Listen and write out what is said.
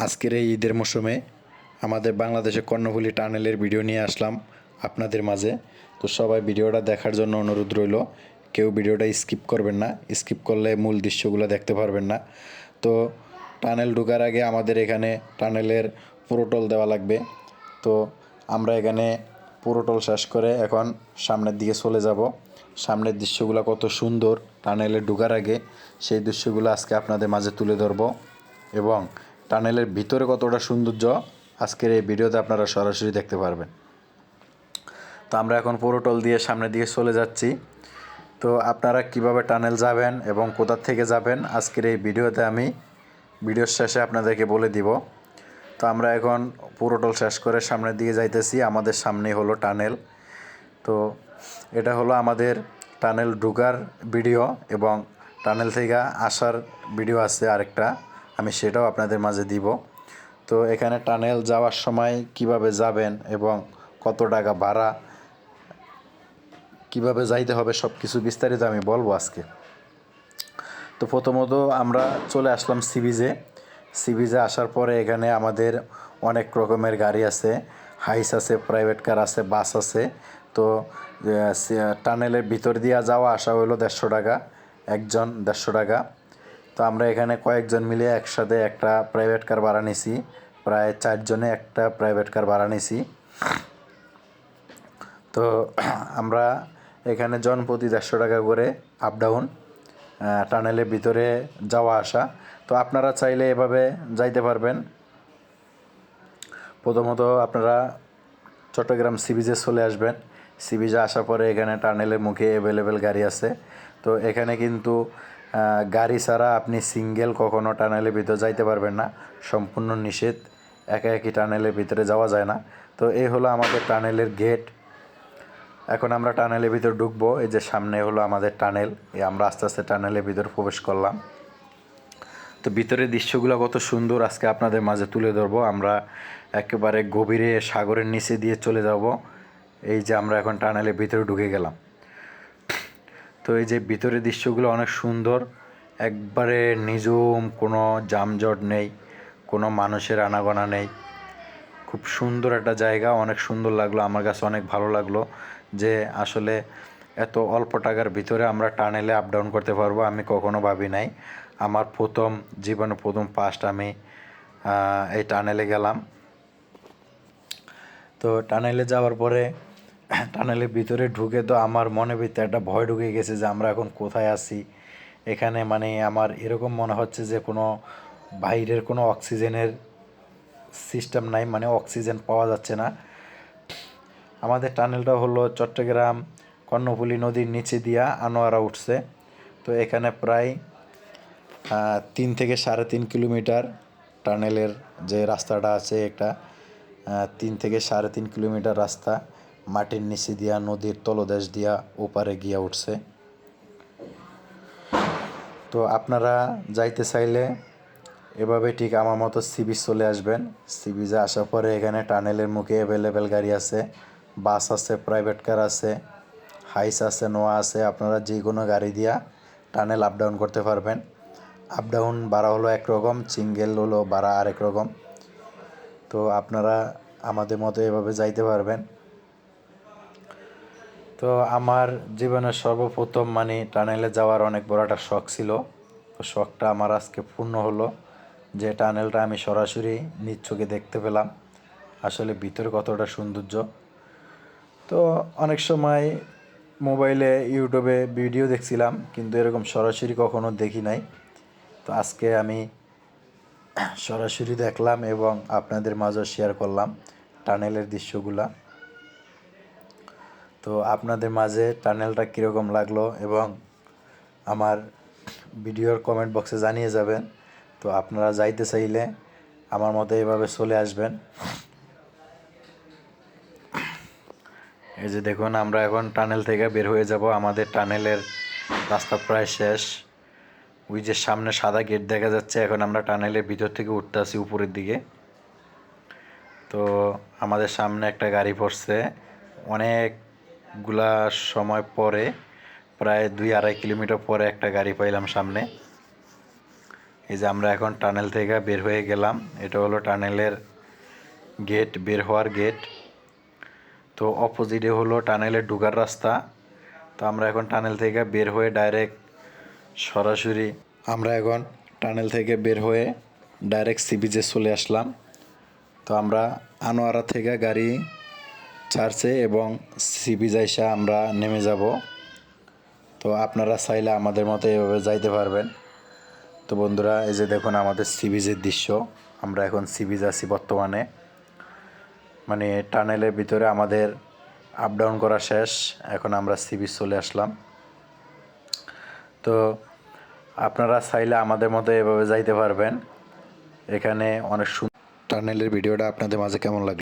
আজকের এই ঈদের মৌসুমে আমাদের বাংলাদেশে কর্ণফুলী টানেলের ভিডিও নিয়ে আসলাম আপনাদের মাঝে। তো সবাই ভিডিওটা দেখার জন্য অনুরোধ রইল, কেউ ভিডিওটা স্কিপ করবেন না, স্কিপ করলে মূল দৃশ্যগুলো দেখতে পারবেন না। তো টানেল ঢোকার আগে আমাদের এখানে টানেলের পুরোটল দেওয়া লাগবে। তো আমরা এখানে পুরোটল শেষ করে এখন সামনের দিকে চলে যাব। সামনের দৃশ্যগুলো কত সুন্দর টানেলে ঢোকার আগে, সেই দৃশ্যগুলো আজকে আপনাদের মাঝে তুলে ধরব এবং টানেলের ভিতরে কতটা সৌন্দর্য আজকের এই ভিডিওতে আপনারা সরাসরি দেখতে পারবেন। তো আমরা এখন পুরোটল দিয়ে সামনের দিকে চলে যাচ্ছি। তো আপনারা কিভাবে টানেল যাবেন এবং কোথা থেকে যাবেন আজকের এই ভিডিওতে আমি ভিডিওর শেষে আপনাদেরকে বলে দিব। তো আমরা এখন পুরোটল শেষ করে সামনের দিকে যাইতেছি। আমাদের সামনেই হলো টানেল। তো এটা হলো আমাদের টানেল ঢোকার ভিডিও এবং টানেল থেকে আসার ভিডিও আছে আরেকটা, আমি সেটাও আপনাদের মাঝে দিব। তো এখানে টানেল যাওয়ার সময় কিভাবে যাবেন এবং কত টাকা ভাড়া, কিভাবে যাইতে হবে সব কিছু বিস্তারিত আমি বলবো আজকে। তো প্রথমত আমরা চলে আসলাম সি বিচে আসার পরে এখানে আমাদের অনেক রকমের গাড়ি আছে, হাইস আছে, প্রাইভেট কার আছে, বাস আছে। তো টানেলের ভিতর দিয়ে যাওয়া আসা হলো 150 টাকা, একজন 150 টাকা। তো আমরা এখানে কয়েকজন মিলে একসাথে একটা প্রাইভেট কার ভাড়া নিছি, প্রায় 4 জনে একটা প্রাইভেট কার ভাড়া নিছি। তো আমরা এখানে জনপ্রতি 150 টাকা করে আপ ডাউন টানেলের ভিতরে যাওয়া আসা। তো আপনারা চাইলে এভাবে যাইতে পারবেন। প্রথমত আপনারা চট্টগ্রাম সি বিচে চলে আসবেন। সি বিচে আসার পরে এখানে টানেলের মুখে অ্যাভেলেবেল গাড়ি আছে। তো এখানে কিন্তু গাড়ি ছাড়া আপনি সিঙ্গেল কখনো টানেলের ভিতরে যাইতে পারবেন না, সম্পূর্ণ নিষেধ, একা একই টানেলের ভিতরে যাওয়া যায় না। তো এই হলো আমাদের টানেলের গেট। এখন আমরা টানেলের ভিতর ঢুকবো। এই যে সামনে হলো আমাদের টানেল, আমরা আস্তে আস্তে টানেলের ভিতর প্রবেশ করলাম। তো ভিতরের দৃশ্যগুলো কত সুন্দর আজকে আপনাদের মাঝে তুলে ধরবো। আমরা একেবারে গভীরে সাগরের নিচে দিয়ে চলে যাব। এই যে আমরা এখন টানেলের ভিতরে ঢুকে গেলাম। তো এই যে ভিতরের দৃশ্যগুলো অনেক সুন্দর, একবারে নিঝুম, কোনো যানজট নেই, কোনো মানুষের আনাগোনা নেই। খুব সুন্দর একটা জায়গা, অনেক সুন্দর লাগলো, আমার কাছে অনেক ভালো লাগলো যে আসলে এত অল্প টাকার ভিতরে আমরা টানেলে আপ ডাউন করতে পারবো। আমি কখনো ভাবি নাই, আমার জীবনে প্রথম ফার্স্ট আমি এই টানেলে গেলাম। তো টানেলে যাওয়ার পরে টানেলের ভিতরে ঢুকে তো আমার মনের ভিতরে একটা ভয় ঢুকে গেছে যে আমরা এখন কোথায় আছি। এখানে মানে আমার এরকম মনে হচ্ছে যে কোনো বাইরের কোনো অক্সিজেনের সিস্টেম নাই, মানে অক্সিজেন পাওয়া যাচ্ছে না। আমাদের টানেলটা হলো চট্টগ্রাম কর্ণফুলী নদীর নিচে দিয়া আনোয়ারা উঠছে। তো এখানে প্রায় 3 থেকে 3.5 কিলোমিটার টানেলের যে রাস্তাটা আছে, একটা 3 থেকে 3.5 কিলোমিটার রাস্তা মাটির নিচে দিয়া নদীর তলদেশ দিয়া ওপারে গিয়া উঠছে। তো আপনারা যাইতে চাইলে এভাবে ঠিক আমার মতো সি বিচ চলে আসবেন। সি বিচে আসার পরে এখানে টানেলের মুখে অ্যাভেলেবেল গাড়ি আছে, বাস আছে, প্রাইভেট কার আছে, হাইস আছে, নোয়া আছে। আপনারা যে কোনো গাড়ি দিয়া টানেল আপ ডাউন করতে পারবেন। আপ ডাউন ভাড়া হলো একরকম, সিঙ্গেল হলো ভাড়া আরেক রকম। তো আপনারা আমাদের মতো এভাবে যাইতে পারবেন। তো আমার জীবনের সর্বপ্রথম মানে টানেলে যাওয়ার অনেক বড় একটা শখ ছিল। তো শখটা আমার আজকে পূর্ণ হলো যে টানেলটা আমি সরাসরি নিজ চোখে দেখতে পেলাম, আসলে ভিতরে কতটা সৌন্দর্য। তো অনেক সময় মোবাইলে ইউটিউবে ভিডিও দেখছিলাম, কিন্তু এরকম সরাসরি কখনো দেখি নাই। তো আজকে আমি সরাসরি দেখলাম এবং আপনাদের মাঝে শেয়ার করলাম টানেলের দৃশ্যগুলা। তো আপনাদের মাঝে টানেলটা কীরকম লাগলো এবং আমার ভিডিওর কমেন্ট বক্সে জানিয়ে যাবেন। তো আপনারা যাইতে চাইলে আমার মতো এভাবে চলে আসবেন। এই যে দেখুন, আমরা এখন টানেল থেকে বের হয়ে যাব। আমাদের টানেলের রাস্তা প্রায় শেষ। ওই যে সামনে সাদা গেট দেখা যাচ্ছে, এখন আমরা টানেলের ভিতর থেকে উঠতে আসি উপরের দিকে। তো আমাদের সামনে একটা গাড়ি পড়ছে, অনেকগুলা সময় পরে, প্রায় 2-2.5 কিলোমিটার পরে একটা গাড়ি পাইলাম সামনে। এই যে আমরা এখন টানেল থেকে বের হয়ে গেলাম, এটা হলো টানেলের গেট, বের হওয়ার গেট। তো অপোজিটে হলো টানেলের ঢোকার রাস্তা। তো আমরা এখন টানেল থেকে বের হয়ে ডাইরেক্ট সি বিচে চলে আসলাম। তো আমরা আনোয়ারা থেকে গাড়ি ছাড়ছে এবং সি বিচ আইসা আমরা নেমে যাব। তো আপনারা চাইলে আমাদের মতো এভাবে যাইতে পারবেন। তো বন্ধুরা, এই যে দেখুন আমাদের সি বিচের দৃশ্য। আমরা এখন সি বিচ আছি বর্তমানে, মানে টানেলের ভিতরে আমাদের আপ ডাউন করা শেষ, এখন আমরা সি বিচ চলে আসলাম। তো আপনারা চাইলে আমাদের মতো এভাবে যাইতে পারবেন। এখানে অনেক সুন্দর। টানেলের ভিডিওটা আপনাদের মাঝে কেমন লাগলো?